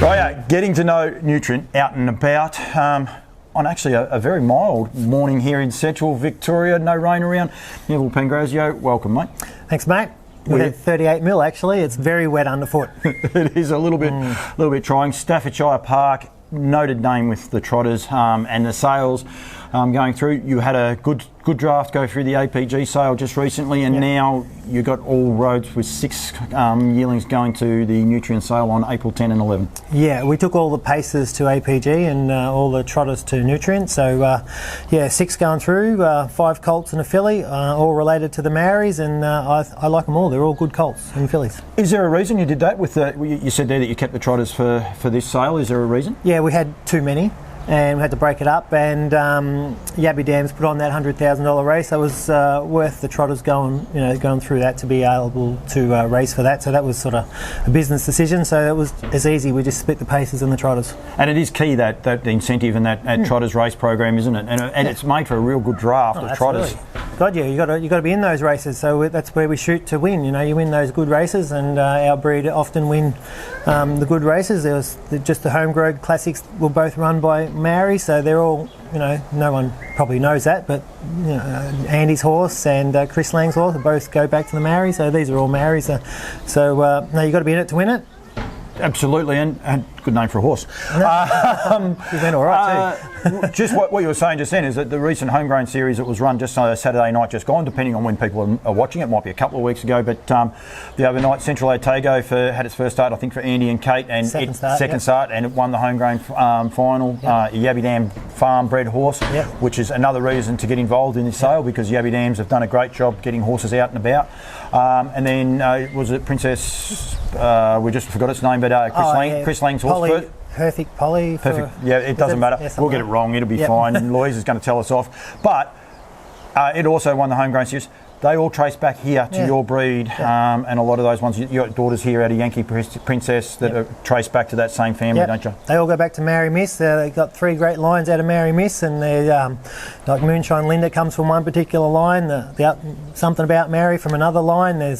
Right, getting to know Nutrien out and about on actually a very mild morning here in central Victoria. No rain around. Neville Pangrazio, welcome, mate. Thanks, mate. We had 38 mil actually. It's very wet underfoot. It is a little bit trying. Staffordshire Park, noted name with the trotters and the sales going through. You had a good draft go through the APG sale just recently, and now you got all roads with 6 yearlings going to the Nutrien sale on April 10 and 11. Yeah, we took all the paces to APG and all the trotters to Nutrien. So 6 going through, 5 colts and a filly, all related to the Maoris, and I like them all. They're all good colts and fillies. Is there a reason you did that? With you said there that you kept the trotters for this sale. Is there a reason? Yeah, we had too many, and we had to break it up, and Yabby Dams put on that $100,000 race. That was worth the trotters going through that to be able to race for that. So that was sort of a business decision. So it was as easy. We just split the paces and the trotters. And it is key that the incentive and that trotters race program, isn't it? And it's made for a real good draft of trotters. God, yeah, you got to be in those races. So that's where we shoot to win. You know, you win those good races, and our breed often win the good races. There was just the homegrown classics were both run by Maori, so they're all, no one probably knows that, but Andy's horse and Chris Lang's horse both go back to the Maori, so these are all Maoris. So you've got to be in it to win it. Absolutely, and good name for a horse. You went all right too. Just what you were saying just then is that the recent homegrown series that was run just Saturday night just gone, depending on when people are watching, it might be a couple of weeks ago, but the overnight Central Otago had its first start, I think, for Andy and Kate, and second start, and it won the homegrown final. Yabby Dam farm bred horse, which is another reason to get involved in this sale, because Yabby Dams have done a great job getting horses out and about. And then was it Princess? We just forgot its name, but Chris Lang's horse. Perfect Polly. Perfect. Yeah, it doesn't matter. We'll get it wrong. It'll be fine. And Louise is going to tell us off. But it also won the homegrown series. They all trace back here to your breed, and a lot of those ones, your daughters here out of Yankee Princess that are traced back to that same family, don't you? They all go back to Maori Miss. They've got 3 great lines out of Maori Miss, and they're like Moonshine Linda comes from one particular line, something about Maori from another line. They're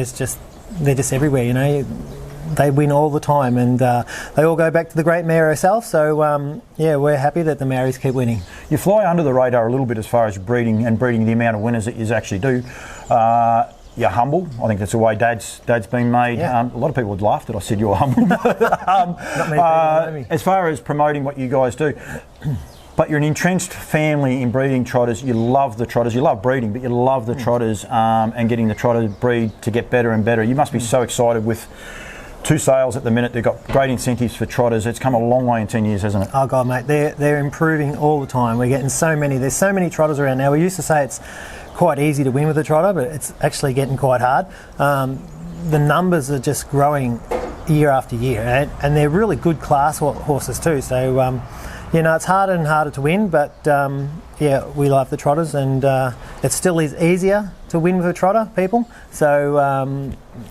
just everywhere, They win all the time, and they all go back to the great mare herself. So we're happy that the Maoris keep winning. You fly under the radar a little bit as far as breeding the amount of winners that you actually do. You're humble. I think that's the way Dad's been made. A lot of people would laugh that I said you're humble. Not many people know me. As far as promoting what you guys do. But you're an entrenched family in breeding trotters. You love the trotters. You love breeding, but you love the trotters and getting the trotter breed to get better and better. You must be so excited with 2 sales at the minute. They've got great incentives for trotters. It's come a long way in 10 years, hasn't it? Oh God, mate, they're improving all the time. We're getting so many. There's so many trotters around now. We used to say it's quite easy to win with a trotter, but it's actually getting quite hard. The numbers are just growing year after year, and they're really good class horses too. So it's harder and harder to win, but we love the trotters, and it still is easier to win with a trotter, people. So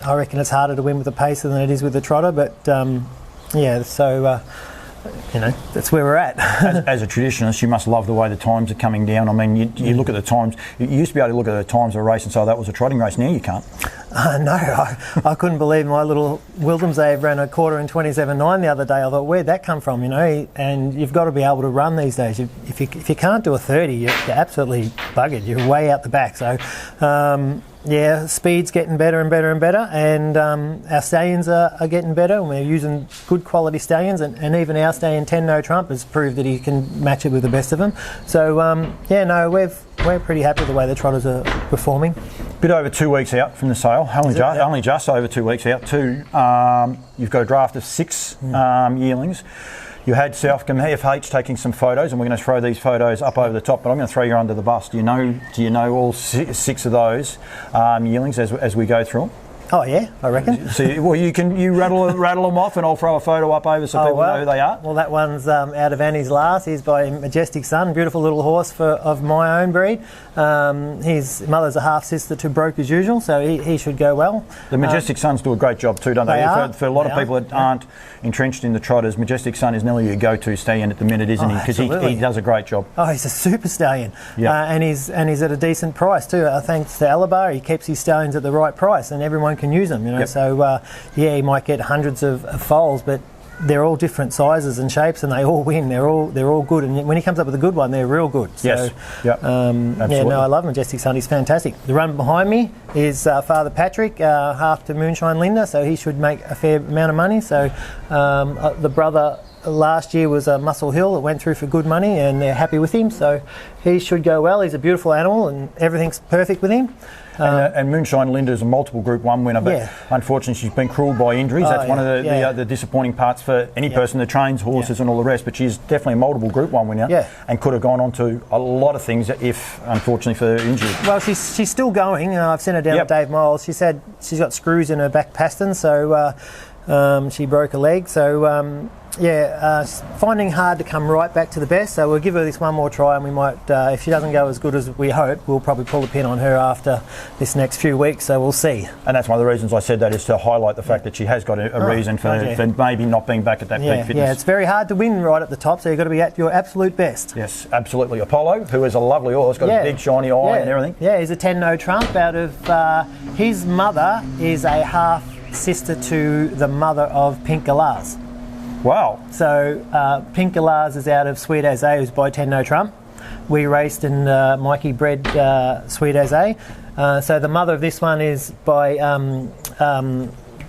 I reckon it's harder to win with a pacer than it is with a trotter, but that's where we're at. As a traditionalist, you must love the way the times are coming down. I mean, you look at the times. You used to be able to look at the times of a race and say that was a trotting race. Now you can't. No, I couldn't believe my little Wildomsave ran a quarter in 27.9 the other day. I thought, where'd that come from? And you've got to be able to run these days. If you can't do a 30, you're absolutely buggered. You're way out the back. So. Speed's getting better and better and better, and our stallions are getting better, and we're using good quality stallions, and even our stallion 10 No Trump has proved that he can match it with the best of them. So we're pretty happy with the way the trotters are performing. Bit over 2 weeks out from the sale, only just over 2 weeks out too. You've got a draft of 6 yearlings. You had Southcombe FH taking some photos, and we're going to throw these photos up over the top, but I'm going to throw you under the bus. Do you know all 6 of those yearlings as we go through them? Oh yeah, I reckon. So you rattle them off, and I'll throw a photo up over so people know who they are. Well, that one's out of Annie's last. He's by Majestic Son, beautiful little horse of my own breed. His mother's a half sister to Broke as Usual, so he should go well. The Majestic Sons do a great job too, don't they? For a lot of people that aren't entrenched in the trotters, Majestic Son is nearly your go-to stallion at the minute, isn't he? Because he does a great job. Oh, he's a super stallion, and he's at a decent price too. Thanks to Alabar, he keeps his stallions at the right price, and everyone can use them. So he might get hundreds of foals, but they're all different sizes and shapes, and they all win. They're all good, and when he comes up with a good one, they're real good. So, yes. Yep. Yeah, no, I love Majestic Son. He's fantastic. The run behind me is Father Patrick, half to Moonshine Linda, so he should make a fair amount of money. So the brother last year was a Muscle Hill that went through for good money, and they're happy with him, so he should go well. He's a beautiful animal, and everything's perfect with him. And Moonshine Linda is a multiple Group 1 winner, but unfortunately she's been cruelled by injuries. That's one of the disappointing parts for any person that trains horses and all the rest, but she's definitely a multiple Group 1 winner and could have gone on to a lot of things if, unfortunately, for injury. Well, she's still going. I've sent her down to Dave Miles. She said she's got screws in her back pastern, so she broke a leg. So, finding hard to come right back to the best, so we'll give her this one more try, and we might, if she doesn't go as good as we hope, we'll probably pull the pin on her after this next few weeks, so we'll see. And that's one of the reasons I said that, is to highlight the fact that she has got a reason for maybe not being back at that peak fitness. Yeah, it's very hard to win right at the top, so you've got to be at your absolute best. Yes, absolutely. Apollo, who is a lovely horse, got a big shiny eye and everything. Yeah, he's a 10 No Trump. Out of his mother is a half sister to the mother of Pink Galahs. Wow. So Pink Galahs is out of Sweet As A, who's by 10 No Trump. We raced and Mikey bred Sweet As A. So the mother of this one is by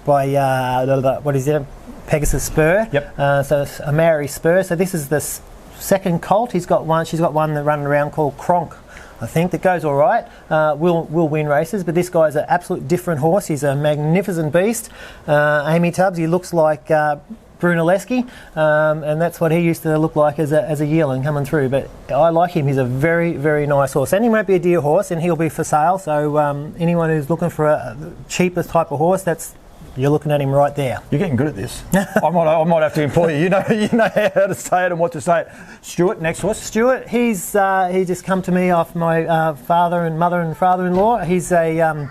what is it? Pegasus Spur. Yep. So it's a Maori Spur. So this is the second colt. She's got one that running around called Kronk, I think, that goes all right. Will win races, but this guy's an absolute different horse. He's a magnificent beast. Amy Tubbs, he looks like Brunelleschi, and that's what he used to look like as a yearling coming through. But I like him. He's a very, very nice horse, and he won't be a dear horse, and he'll be for sale. So anyone who's looking for a cheapest type of horse, you're looking at him right there. You're getting good at this. I might have to employ you. You know how to say it and what to say it. Stuart, next to us. Stuart, he just come to me off my father and mother and father-in-law. He's a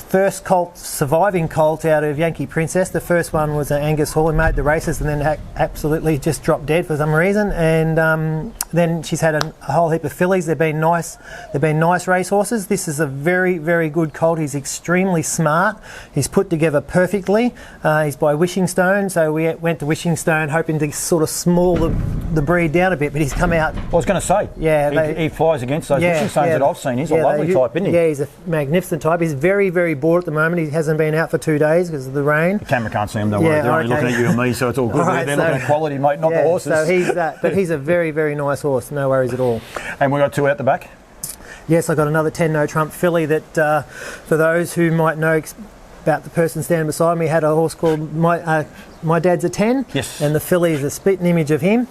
first surviving colt out of Yankee Princess. The first one was an Angus Hall. He made the races and then absolutely just dropped dead for some reason. And then she's had a whole heap of fillies. They've been nice race horses. This is a very, very good colt. He's extremely smart. He's put together perfectly. He's by Wishing Stone, so we went to Wishing Stone hoping to sort of small the breed down a bit, but he's come out. I was going to say, he flies against those Wishing Stones that I've seen. He's a lovely type, isn't he? Yeah, he's a magnificent type. He's very, very bored at the moment. He hasn't been out for 2 days because of the rain. The camera can't see him, don't worry. They're only looking at you and me, so it's all good. They're looking at quality, mate, not the horses. So he's a very, very nice horse. No worries at all. And we got two out the back? Yes, I got another 10 No Trump filly that, for those who might know about the person standing beside me, had a horse called My Dad's a 10. Yes. And the filly is a spitting image of him.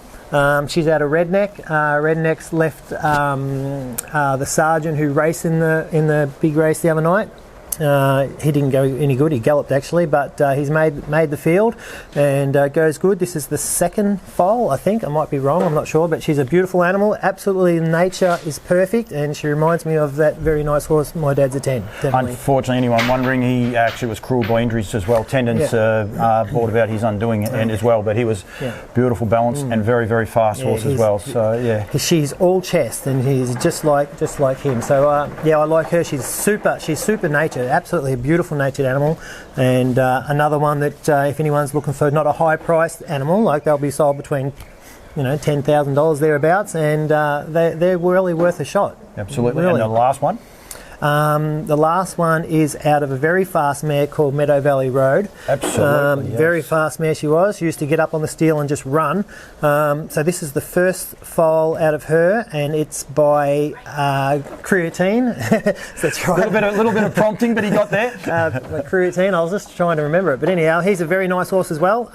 She's out of Redneck. Redneck's left the sergeant who raced in the big race the other night. He didn't go any good. He galloped actually, but he's made the field and goes good. This is the second foal, I think. I might be wrong. I'm not sure, but she's a beautiful animal. Absolutely, nature is perfect, and she reminds me of that very nice horse. My Dad's a 10. Definitely. Unfortunately, anyone wondering, he actually was cruelled by injuries as well. Tendons brought about his undoing as well, but he was beautiful balance and very, very fast horse as well. So she's all chest, and he's just like him. So I like her. She's super nature. Absolutely a beautiful natured animal, and another one that if anyone's looking for not a high priced animal, like they'll be sold between $10,000 thereabouts, and they're really worth a shot. Absolutely. Really. And the last one? The last one is out of a very fast mare called Meadow Valley Road. Absolutely. Very fast mare she was. She used to get up on the steel and just run. So this is the first foal out of her, and it's by Creatine. That's right. A little bit of prompting, but he got there. Creatine. I was just trying to remember it, but anyhow, he's a very nice horse as well.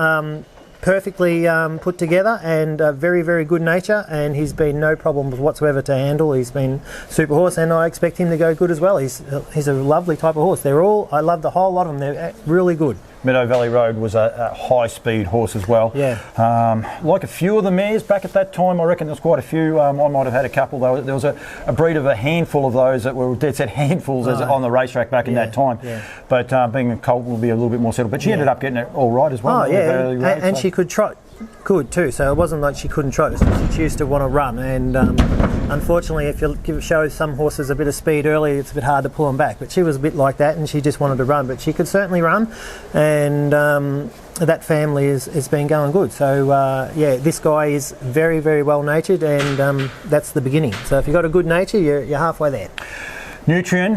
Perfectly put together and very, very good nature, and he's been no problems whatsoever to handle. He's been super horse, and I expect him to go good as well. He's a lovely type of horse. I love the whole lot of them. They're really good. Meadow Valley Road was a high-speed horse as well. Yeah. Like a few of the mares back at that time, I reckon there was quite a few. I might have had a couple. There was a breed of a handful of those that were dead set handfuls on the racetrack back in that time. Yeah. But being a colt will be a little bit more settled. But she ended up getting it all right as well. Oh, yeah. And she could trot good too. So it wasn't like she couldn't trot. She used to want to run, and unfortunately, if you show some horses a bit of speed early, it's a bit hard to pull them back. But she was a bit like that, and she just wanted to run. But she could certainly run, and that family has been going good. So yeah, this guy is very, very well natured, and that's the beginning. So if you've got a good nature, you're halfway there. Nutrien,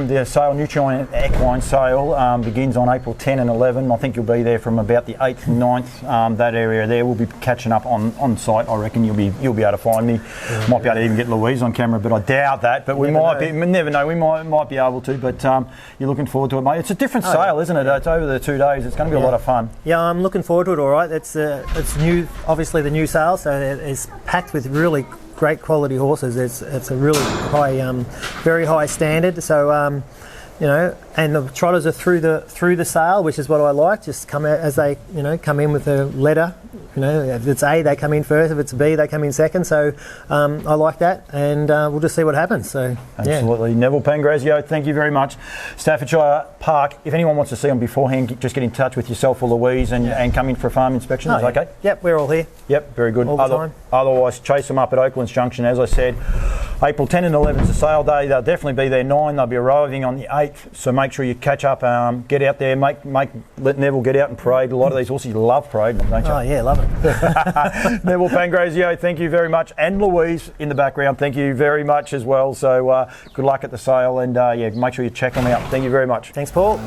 the sale, Nutrien Equine sale begins on April 10 and 11. I think you'll be there from about the 8th and 9th, that area there. We'll be catching up on site. I reckon you'll be able to find me. Might be able to even get Louise on camera, but I doubt that. But we never know. We might be able to. But you're looking forward to it, mate. It's a different sale, isn't it? It's over the 2 days. It's going to be a lot of fun. Yeah, I'm looking forward to it. All right. It's new, obviously the new sale, so it's packed with really great quality horses. It's a really high, very high standard. So you know, and the trotters are through the sale, which is what I like. Just come out as they, you know, come in with a letter. You know, if it's A, they come in first. If it's B, they come in second. So I like that, and we'll just see what happens. So absolutely, yeah. Neville Pangrazio, thank you very much. Staffordshire Park. If anyone wants to see them beforehand, just get in touch with yourself or Louise and come in for a farm inspection. Is that okay? Yep, we're all here. Yep, very good. All the time. Otherwise, chase them up at Oaklands Junction, as I said. April 10 and 11 is the sale day. They'll definitely be there 9. They'll be arriving on the 8th. So make sure you catch up, get out there, let Neville get out and parade. A lot of these horses love parading them, don't you? Oh yeah, love it. Neville Pangrazio, thank you very much, and Louise in the background, thank you very much as well. So good luck at the sale, and yeah, make sure you check them out. Thank you very much. Thanks, Paul.